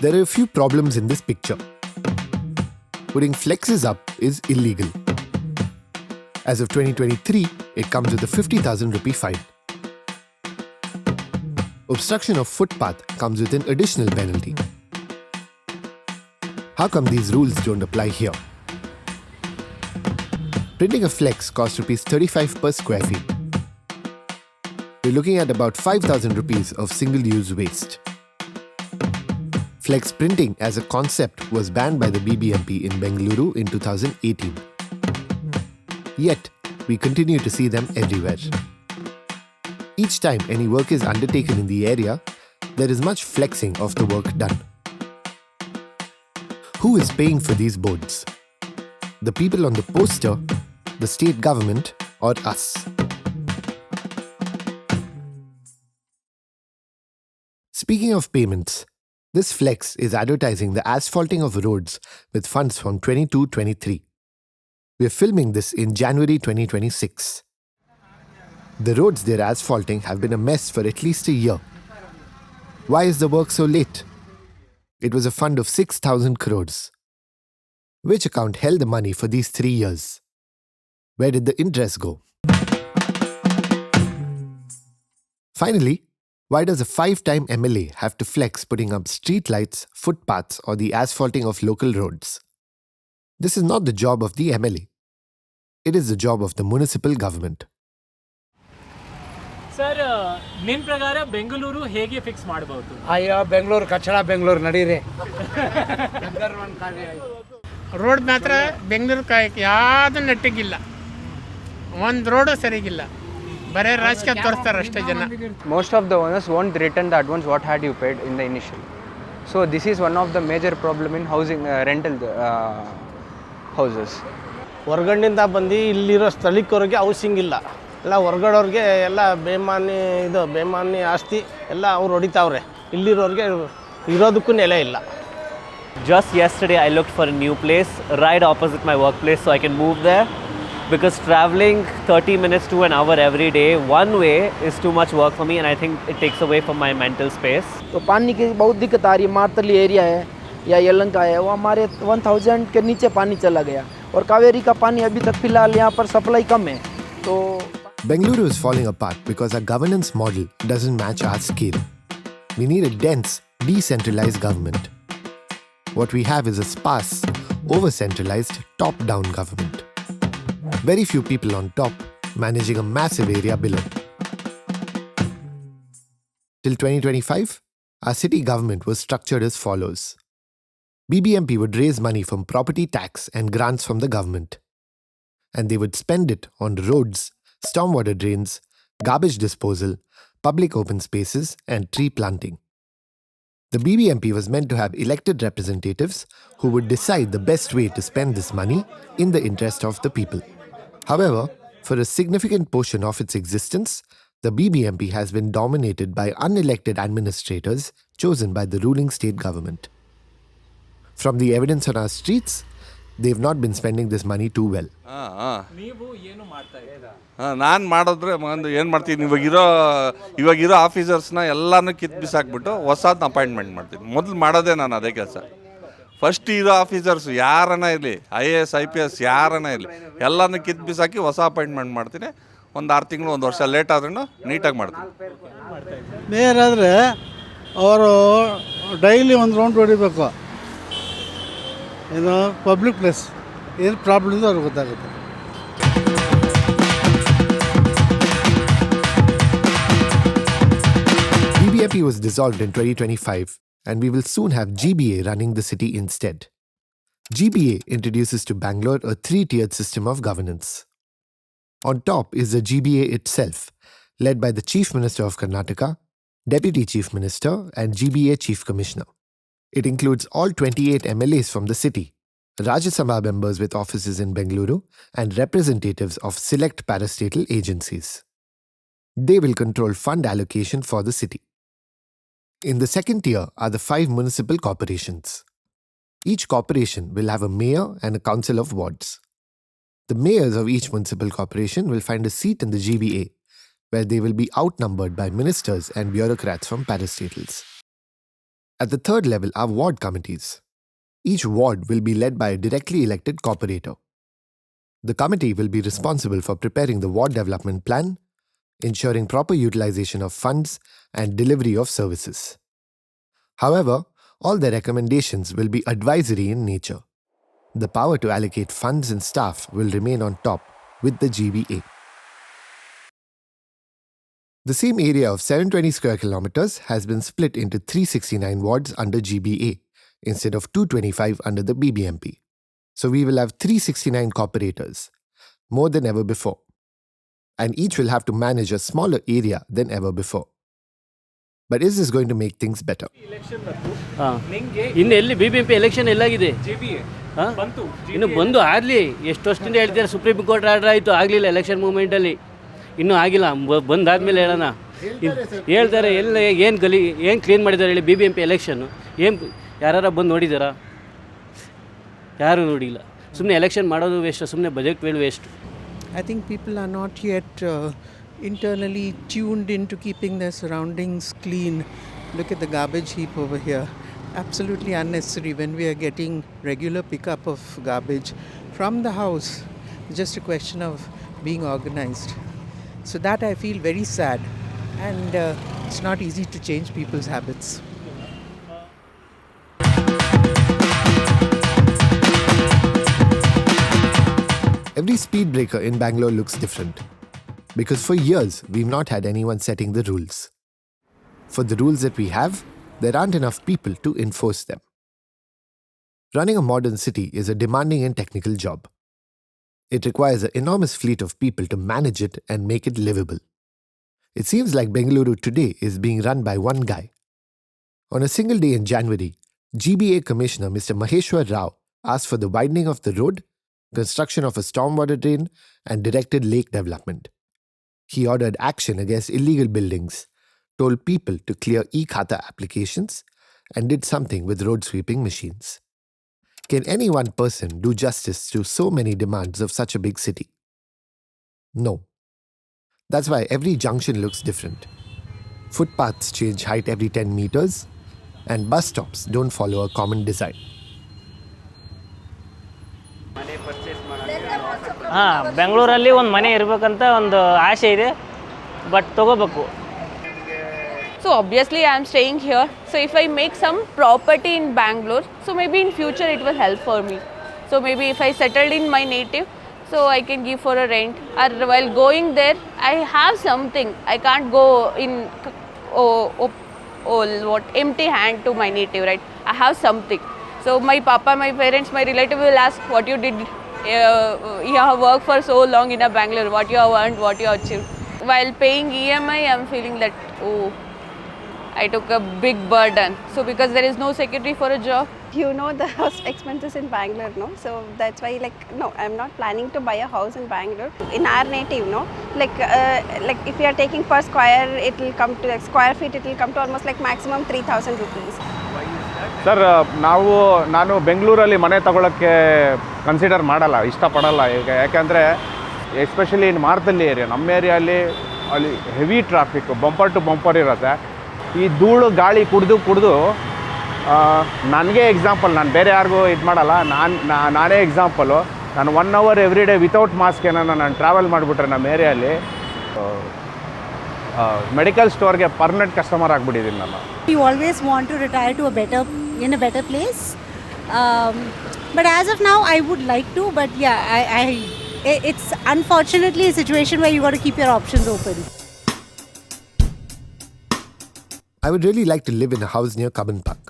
There are a few problems in this picture. Putting flexes up is illegal. As of 2023, it comes with a 50,000 rupee fine. Obstruction of footpath comes with an additional penalty. How come these rules don't apply here? Printing a flex costs Rs 35 per square feet. We're looking at about 5,000 rupees of single-use waste. Flex printing as a concept was banned by the BBMP in Bengaluru in 2018. Yet, we continue to see them everywhere. Each time any work is undertaken in the area, there is much flexing of the work done. Who is paying for these boards? The people on the poster, the state government, or us? Speaking of payments, this flex is advertising the asphalting of roads with funds from 22-23. We're filming this in January 2026. The roads they're asphalting have been a mess for at least a year. Why is the work so late? It was a fund of 6,000 crores. Which account held the money for these 3 years? Where did the interest go? Finally, why does a 5-time MLA have to flex putting up street lights, footpaths, or the asphalting of local roads? This is not the job of the MLA. It is the job of the municipal government. Sir, ನಿಮ್ಮ ಪ್ರಕಾರ ಬೆಂಗಳೂರು ಹೇಗೆ fix ಮಾಡಬಹುದು? ಅಯ್ಯೋ ಬೆಂಗಳೂರು ಕಚ್ಚಡ ಬೆಂಗಳೂರು ನಡೀರಿ road ಮಾತ್ರ ಬೆಂಗಳೂರು ಯಾವುದು ನೆಟ್ಟಿಗಿಲ್ಲ, ಒಂದು road ಸರಿಗಿಲ್ಲ, ಬರೇ ರಾಜಕೀಯ ತೋರಿಸ್ತಾರೆ ಅಷ್ಟೇ ಜನ. Most of the owners won't return the advance what had you paid in the initial. So this is one of the major problem in housing rental houses. ಹೊರಗಡೆಯಿಂದ ಬಂದು ಇಲ್ಲಿರೋ ಸ್ಥಳೀಕರಿಗೆ ಹೌಸಿಂಗ್ ಇಲ್ಲ, ಎಲ್ಲ ಹೊರಗಡವ್ರಿಗೆ ಎಲ್ಲ ಬೇಮಾನಿ ಆಸ್ತಿ ಎಲ್ಲ ಅವ್ರು ಹೊಡಿತಾವ್ರೆ, ಇಲ್ಲಿರೋರಿಗೆ ಇರೋದಕ್ಕೂ ನೆಲೆ ಇಲ್ಲ. Just yesterday I looked for a new place right opposite my workplace so I can move there, because traveling 30 minutes to an hour every day one way is too much work for me, and I think it takes away from my mental space. तो पानी की बहुत दिक्कत आ रही है. मातरली area है या यलंका है, वो हमारे 1000 के नीचे पानी चला गया, और कावेरी का पानी अभी तक फिलहाल यहाँ पर सप्लाई कम है. तो Bengaluru is falling apart because our governance model doesn't match our scale. We need a dense, decentralized government. What we have is a sparse, over-centralized, top-down government. Very few people on top managing a massive area below. Till 2025, our city government was structured as follows. BBMP would raise money from property tax and grants from the government, and they would spend it on roads, stormwater drains, garbage disposal, public open spaces, and tree planting. The BBMP was meant to have elected representatives who would decide the best way to spend this money in the interest of the people. However, for a significant portion of its existence, the BBMP has been dominated by unelected administrators chosen by the ruling state government. From the evidence on our streets, they've not been spending this money too well. ನಾನು ಮಾಡಿದ್ರೆ ಏನು ಮಾಡ್ತೀನಿ, ಇವಾಗಿರೋ ಆಫೀಸರ್ಸ್ನ ಎಲ್ಲನೂ ಕಿತ್ತು ಬಿಸಾಕ್ಬಿಟ್ಟು ಹೊಸದನ್ನ appointment ಮಾಡ್ತೀನಿ. ಮೊದಲು ಮಾಡೋದೇ ನಾನು ಅದೇ ಕೆಲಸ. ಫಸ್ಟ್ ಇರೋ ಆಫೀಸರ್ಸ್ ಯಾರನ್ನ ಇರಲಿ, IAS IPS ಯಾರನ್ನ ಇರಲಿ, ಎಲ್ಲನೂ ಕಿತ್ತು ಬಿಸಾಕಿ ಹೊಸ ಅಪಾಯಿಂಟ್ಮೆಂಟ್ ಮಾಡ್ತೀನಿ. ಒಂದು 6 ತಿಂಗಳು 1 ವರ್ಷ ಲೇಟ್ ಆದ್ರೂ ನೀಟಾಗಿ ಮಾಡ್ತೀನಿ. ಮೇಯರ್ ಆದರೆ ಅವರು ಡೈಲಿ ಒಂದು ರೌಂಡ್ ಹೊಡಿಬೇಕು, ಏನು ಪಬ್ಲಿಕ್ ಪ್ಲೇಸ್ ಏನು ಪ್ರಾಬ್ಲಮ್ ಇದೆ ಅವ್ರಿಗೆ ಗೊತ್ತಾಗುತ್ತೆ. BBMP was dissolved in 2025, and we will soon have GBA running the city instead. GBA introduces to Bangalore a 3-tiered system of governance. On top is the GBA itself, led by the Chief Minister of Karnataka, Deputy Chief Minister, and GBA Chief Commissioner. It includes all 28 MLAs from the city, Rajya Sabha members with offices in Bengaluru, and representatives of select parastatal agencies. They will control fund allocation for the city. In the second tier are the 5 municipal corporations. Each corporation will have a mayor and a council of wards. The mayors of each municipal corporation will find a seat in the GBA, where they will be outnumbered by ministers and bureaucrats from parastatals. At the third level are ward committees. Each ward will be led by a directly elected corporator. The committee will be responsible for preparing the ward development plan, ensuring proper utilization of funds and delivery of services. However, all their recommendations will be advisory in nature. The power to allocate funds and staff will remain on top with the GBA. The same area of 720 square kilometers has been split into 369 wards under GBA instead of 225 under the BBMP. So we will have 369 corporators, more than ever before. And each will have to manage a smaller area than ever before. But is this going to make things better? ಇನ್ನು ಎಲ್ಲಿ BBMP election ಎಲ್ಲಾಗಿದೆ ಇನ್ನು ಬಂದು ಆಗಲಿ ಎಷ್ಟು ವರ್ಷದಿಂದ ಹೇಳ್ತಾರೆ supreme court order ಆಯಿತು ಆಗಲಿಲ್ಲ ಎಲೆಕ್ಷನ್ ಮೂಮೆಂಟಲ್ಲಿ ಇನ್ನೂ ಆಗಿಲ್ಲ ಬಂದಾದ್ಮೇಲೆ ಹೇಳೋಣ ಹೇಳ್ತಾರೆ ಎಲ್ಲ ಏನು ಕ್ಲೀನ್ ಮಾಡಿದ್ದಾರೆ ಹೇಳಿ BBMP ಎಲೆಕ್ಷನ್ನು ಏನು ಯಾರು ಬಂದು ನೋಡಿದಾರಾ ಯಾರೂ ನೋಡಿಲ್ಲ ಸುಮ್ಮನೆ ಎಲೆಕ್ಷನ್ ಮಾಡೋದು ವೇಸ್ಟ್ ಸುಮ್ಮನೆ budget waste I think people are not yet internally tuned into keeping their surroundings clean. Look at the garbage heap over here. Absolutely unnecessary when we are getting regular pickup of garbage from the house. It's just a question of being organized. So that I feel very sad, and it's not easy to change people's habits. Every speed breaker in Bangalore looks different. Because for years, we've not had anyone setting the rules. For the rules that we have, there aren't enough people to enforce them. Running a modern city is a demanding and technical job. It requires an enormous fleet of people to manage it and make it livable. It seems like Bengaluru today is being run by one guy. On a single day in January, GBA Commissioner Mr. Maheshwar Rao asked for the widening of the road, construction of a stormwater drain, and directed lake development. He ordered action against illegal buildings, told people to clear e-Khata applications, and did something with road sweeping machines. Can any one person do justice to so many demands of such a big city? No. That's why every junction looks different. Footpaths change height every 10 meters, and bus stops don't follow a common design. ಬೆಂಗಳೂರಲ್ಲಿ ಒಂದು ಮನೆ ಇರಬೇಕಂತ ಒಂದು ಆಸೆ ಇದೆ but ತಗೋಬೇಕು So obviously I am staying here. So if I make some property in Bangalore, so maybe in future it will help for me. So maybe if I settled in my native, so I can give for a rent. Or while going there, I have something. I can't go in empty hand to my native, right? I have something. So my papa, my parents, my relative will ask what you did. You have worked for so long in a Bangalore. What you have earned, what you have achieved. While paying EMI, I am feeling that I took a big burden. So because there is no security for a job. You know the house expenses in Bangalore, no? So that's why, no, I'm not planning to buy a house in Bangalore. In our native, no? Like if you are taking per square, it will come to square feet. It will come to almost like maximum 3,000 rupees. Sir ನಾನು ಬೆಂಗಳೂರಲ್ಲಿ ಮನೆ ತಗೊಳ್ಳೋಕ್ಕೆ consider ಮಾಡಲ್ಲ, ಇಷ್ಟಪಡಲ್ಲ ಈಗ. ಯಾಕೆಂದರೆ especially in Marathahalli area, ನಮ್ಮ ಏರಿಯಲ್ಲಿ ಅಲ್ಲಿ heavy traffic, bumper to bumper ಇರುತ್ತೆ. ಈ ಧೂಳು ಗಾಳಿ ಕುಡಿದು ನನಗೆ ಎಕ್ಸಾಂಪಲ್, ನಾನು ಬೇರೆ ಯಾರಿಗೂ ಇದು ಮಾಡಲ್ಲ, ನಾನೇ ಎಕ್ಸಾಂಪಲು. ನಾನು 1 hour every day without mask ಏನಾನ ನಾನು ಟ್ರಾವೆಲ್ ಮಾಡಿಬಿಟ್ರೆ ನಮ್ಮ ಏರಿಯಲ್ಲಿ ಮೆಡಿಕಲ್ ಸ್ಟೋರ್ಗೆ ಪರ್ಮನೆಂಟ್ ಕಸ್ಟಮರ್ ಆಗಿಬಿಟ್ಟಿದ್ದೀನಿ ನಾನು. You always want to retire to in a better place, but as of now I would like to, but yeah, it's unfortunately a situation where you got to keep your options open. I would really like to live in a house near Cubbon Park.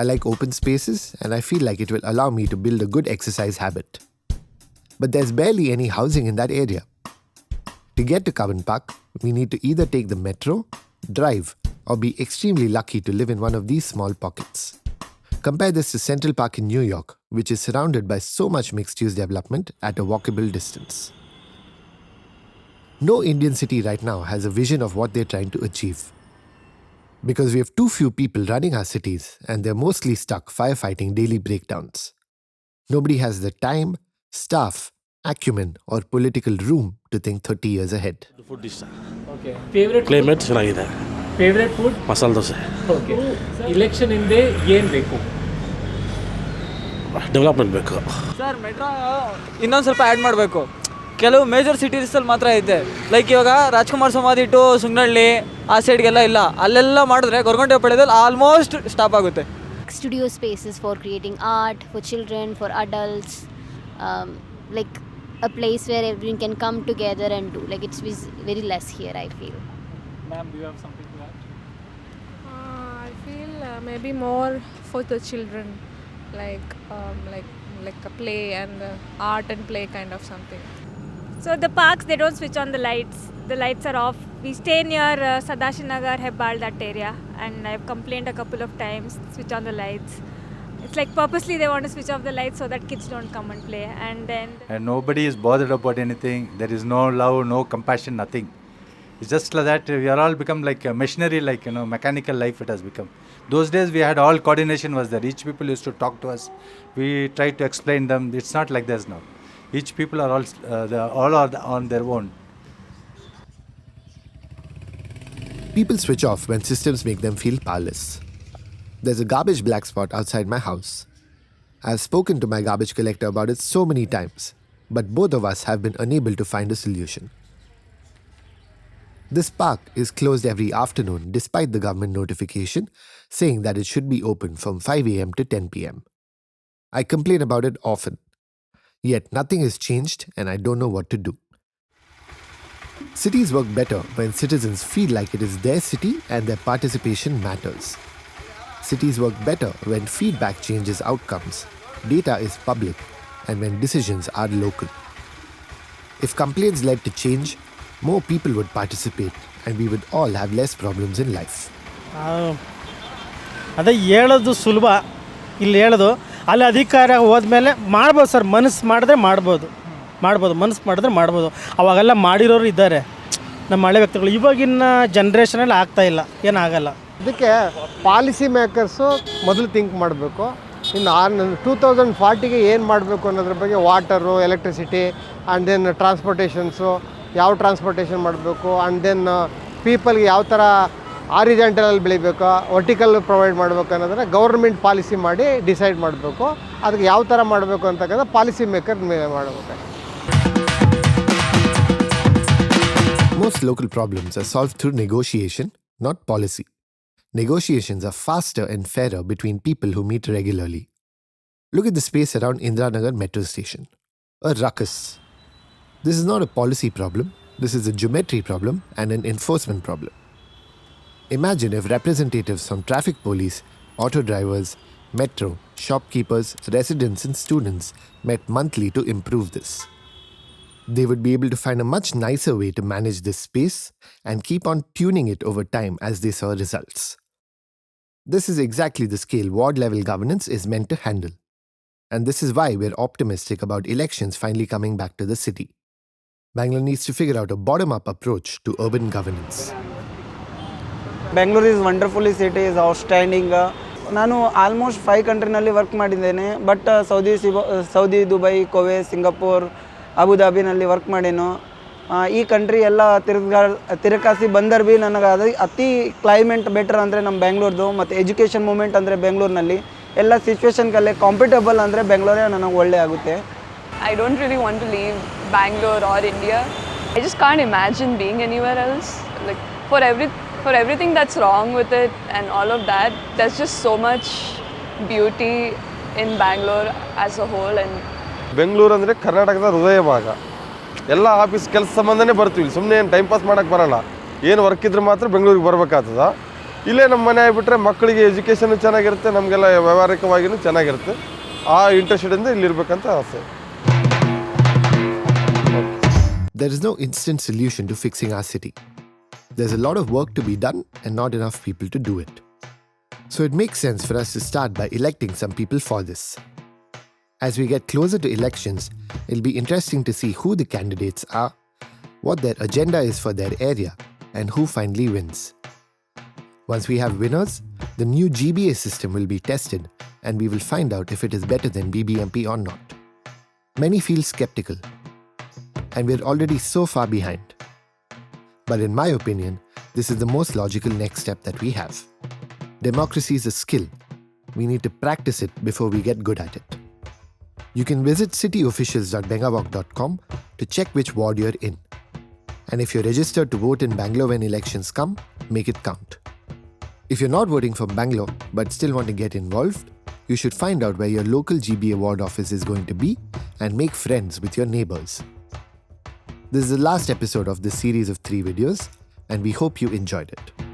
I like open spaces and I feel like it will allow me to build a good exercise habit. But there's barely any housing in that area. To get to Cubbon Park, we need to either take the metro, drive, or be extremely lucky to live in one of these small pockets. Compare this to Central Park in New York, which is surrounded by so much mixed-use development at a walkable distance. No Indian city right now has a vision of what they're trying to achieve. Because we have too few people running our cities and they're mostly stuck firefighting daily breakdowns. Nobody has the time, staff, acumen or political room to think 30 years ahead. Food ಇಷ್ಟ. Okay favourite climate ಚೆನ್ನಾಗಿದೆ. Favourite food masala dosa. Okay. Election ಹಿಂದೆ ಏನು ಬೇಕು? Development ಬೇಕು sir. Metro ಇನ್ನೊಂದು ಸ್ವಲ್ಪ add ಮಾಡಬೇಕು. ಕೆಲವು ಮೇಜರ್ ಸಿಟೀಸಲ್ಲಿ ಮಾತ್ರ ಐತೆ. ಲೈಕ್ ಇವಾಗ ರಾಜ್ಕುಮಾರ್ ಸಮಾಧಿ ಟು ಸುಂಗನಹಳ್ಳಿ ಆ ಸೈಡ್ಗೆಲ್ಲ ಇಲ್ಲ. ಅಲ್ಲೆಲ್ಲ ಮಾಡಿದ್ರೆ ಗೊರಗುಂಟೆ ಪಾಳ್ಯದಲ್ಲಿ ಆಲ್ಮೋಸ್ಟ್ ಸ್ಟಾಪ್ ಆಗುತ್ತೆ. Studio spaces for creating art, for children, for adults, like a place where everyone can come together and do. Like it's very less here, I feel. Ma'am, do you have something to add? I feel maybe more for the children, like a play and art and play kind of something. So the parks, they don't switch on the lights. The lights are off. We stay near Sadashiv Nagar, Hebbal, that area, and I've complained a couple of times, switch on the lights. It's like purposely they want to switch off the lights so that kids don't come and play. And nobody is bothered about anything. There is no love, no compassion, nothing. It's just like that we are all become like a machinery, like, mechanical life it has become. Those days we had all coordination was there. Each people used to talk to us. We tried to explain them. It's not like this now. Each people are all are on their own. People switch off when systems make them feel powerless. There's a garbage black spot outside my house. I've spoken to my garbage collector about it so many times, but both of us have been unable to find a solution. This park is closed every afternoon despite the government notification saying that it should be open from 5 a.m. to 10 p.m. I complain about it often. Yet nothing has changed and I don't know what to do. Cities work better when citizens feel like it is their city and their participation matters. Cities work better when feedback changes outcomes, data is public, and when decisions are local. If complaints led to change, more people would participate and we would all have less problems in life. ಅದೇ ಹೇಳೋದು ಸುಲಭ, ಇಲ್ಲಿ ಹೇಳೋದು ಅಲ್ಲಿ ಅಧಿಕಾರ ಹೋದ್ಮೇಲೆ ಮಾಡ್ಬೋದು sir. ಮನಸ್ಸು ಮಾಡಿದ್ರೆ ಮಾಡ್ಬೋದು, ಮನಸ್ಸು ಮಾಡಿದ್ರೆ ಮಾಡ್ಬೋದು. ಅವಾಗೆಲ್ಲ ಮಾಡಿರೋರು ಇದ್ದಾರೆ ನಮ್ಮ ಹಳೆ ವ್ಯಕ್ತಿಗಳು. ಇವಾಗಿನ ಜನ್ರೇಷನಲ್ಲಿ ಆಗ್ತಾಯಿಲ್ಲ, ಏನಾಗಲ್ಲ. ಅದಕ್ಕೆ ಪಾಲಿಸಿ ಮೇಕರ್ಸು ಮೊದಲು ಥಿಂಕ್ ಮಾಡಬೇಕು. ಇನ್ನು 2040ಗೆ ಏನು ಮಾಡಬೇಕು ಅನ್ನೋದ್ರ ಬಗ್ಗೆ ವಾಟರು, ಎಲೆಕ್ಟ್ರಿಸಿಟಿ ಆ್ಯಂಡ್ ದೆನ್ ಟ್ರಾನ್ಸ್ಪೋರ್ಟೇಷನ್ಸು, ಯಾವ ಟ್ರಾನ್ಸ್ಪೋರ್ಟೇಷನ್ ಮಾಡಬೇಕು, ಆ್ಯಂಡ್ ದೆನ್ ಪೀಪಲ್ಗೆ ಯಾವ ಥರ ಆರಿಜೆಂಟಲಲ್ಲಿ ಬೆಳಿಬೇಕು, ವರ್ಟಿಕಲ್ ಪ್ರೊವೈಡ್ ಮಾಡಬೇಕು ಅನ್ನೋದನ್ನು ಗೌರ್ಮೆಂಟ್ ಪಾಲಿಸಿ ಮಾಡಿ ಡಿಸೈಡ್ ಮಾಡಬೇಕು. ಅದಕ್ಕೆ ಯಾವ ಥರ ಮಾಡಬೇಕು ಅಂತಕ್ಕಂಥ ಪಾಲಿಸಿ ಮೇಕರ್ ಮಾಡಬೇಕು. Most local problems are solved through negotiation, not policy. Negotiations are faster and fairer between people who meet regularly. Look at the space around Indiranagar metro station. A ruckus. This is not a policy problem. This is a geometry problem and an enforcement problem. Imagine if representatives from traffic police, auto drivers, metro, shopkeepers, residents and students met monthly to improve this. They would be able to find a much nicer way to manage this space and keep on tuning it over time as they saw results. This is exactly the scale ward-level governance is meant to handle. And this is why we're optimistic about elections finally coming back to the city. Bangalore needs to figure out a bottom-up approach to urban governance. Bangalore is wonderfully city, is outstanding. ನಾನು almost 5 ಕಂಟ್ರಿನಲ್ಲಿ work ಮಾಡಿದ್ದೇನೆ. But Saudi, Dubai, Kuwait, Singapore, ಅಬುದಾಬಿನಲ್ಲಿ work ಮಾಡೇನು. ಈ country ಎಲ್ಲ ತಿರುಗಾಸಿ ಬಂದರೆ ಭೀ ನನಗೆ ಅದು ಅತಿ ಕ್ಲೈಮೇಟ್ ಬೆಟರ್ ಅಂದರೆ ನಮ್ಮ ಬೆಂಗಳೂರ್ದು. ಮತ್ತು ಎಜುಕೇಷನ್ ಮೂಮೆಂಟ್ ಅಂದರೆ ಬೆಂಗಳೂರಿನಲ್ಲಿ ಎಲ್ಲ ಸಿಚುವೇಶನ್ಗಲ್ಲೇ ಕಾಂಪಿಟೇಬಲ್ ಅಂದರೆ ಬೆಂಗಳೂರೇ ನನಗೆ ಒಳ್ಳೆ ಆಗುತ್ತೆ. I don't really want to leave Bangalore or India. I just can't imagine being anywhere else. Like for everything that's wrong with it and all of that, there's just so much beauty in Bangalore as a whole. And Bengaluru ಅಂದರೆ ಕರ್ನಾಟಕದ ಹೃದಯ ಭಾಗ. ಎಲ್ಲ office ಕೆಲಸ ಸಂಬಂಧನೇ ಬರ್ತೀವಿ. ಸುಮ್ಮನೆ ಏನು ಟೈಮ್ ಪಾಸ್ ಮಾಡೋಕ್ಕೆ ಬರೋಲ್ಲ. ಏನು ವರ್ಕ್ ಇದ್ರೆ ಮಾತ್ರ ಬೆಂಗಳೂರಿಗೆ ಬರಬೇಕಾಗ್ತದ. ಇಲ್ಲೇ ನಮ್ಮ ಮನೆ ಆಗಿಬಿಟ್ರೆ ಮಕ್ಕಳಿಗೆ ಎಜುಕೇಷನ್ ಚೆನ್ನಾಗಿರುತ್ತೆ, ನಮಗೆಲ್ಲ ವ್ಯವಹಾರಿಕವಾಗಿಯೂ ಚೆನ್ನಾಗಿರುತ್ತೆ. ಆ ಇಂಟ್ರೆಸ್ಟಿಂದ ಇಲ್ಲಿರ್ಬೇಕಂತ ಆಸೆ. There is no instant solution to fixing our city. There's a lot of work to be done and not enough people to do it. So it makes sense for us to start by electing some people for this. As we get closer to elections, it'll be interesting to see who the candidates are, what their agenda is for their area, and who finally wins. Once we have winners, the new GBA system will be tested and we will find out if it is better than BBMP or not. Many feel skeptical, and we're already so far behind. But in my opinion, This is the most logical next step that we have. Democracy is a skill. We need to practice it before we get good at it. You can visit cityofficials.bengawalk.com to check which ward you're in. And if you're registered to vote in Bangalore when elections come, make it count. If you're not voting for Bangalore but still want to get involved, you should find out where your local GBA ward office is going to be and make friends with your neighbors. This is the last episode of this series of 3 videos, and we hope you enjoyed it.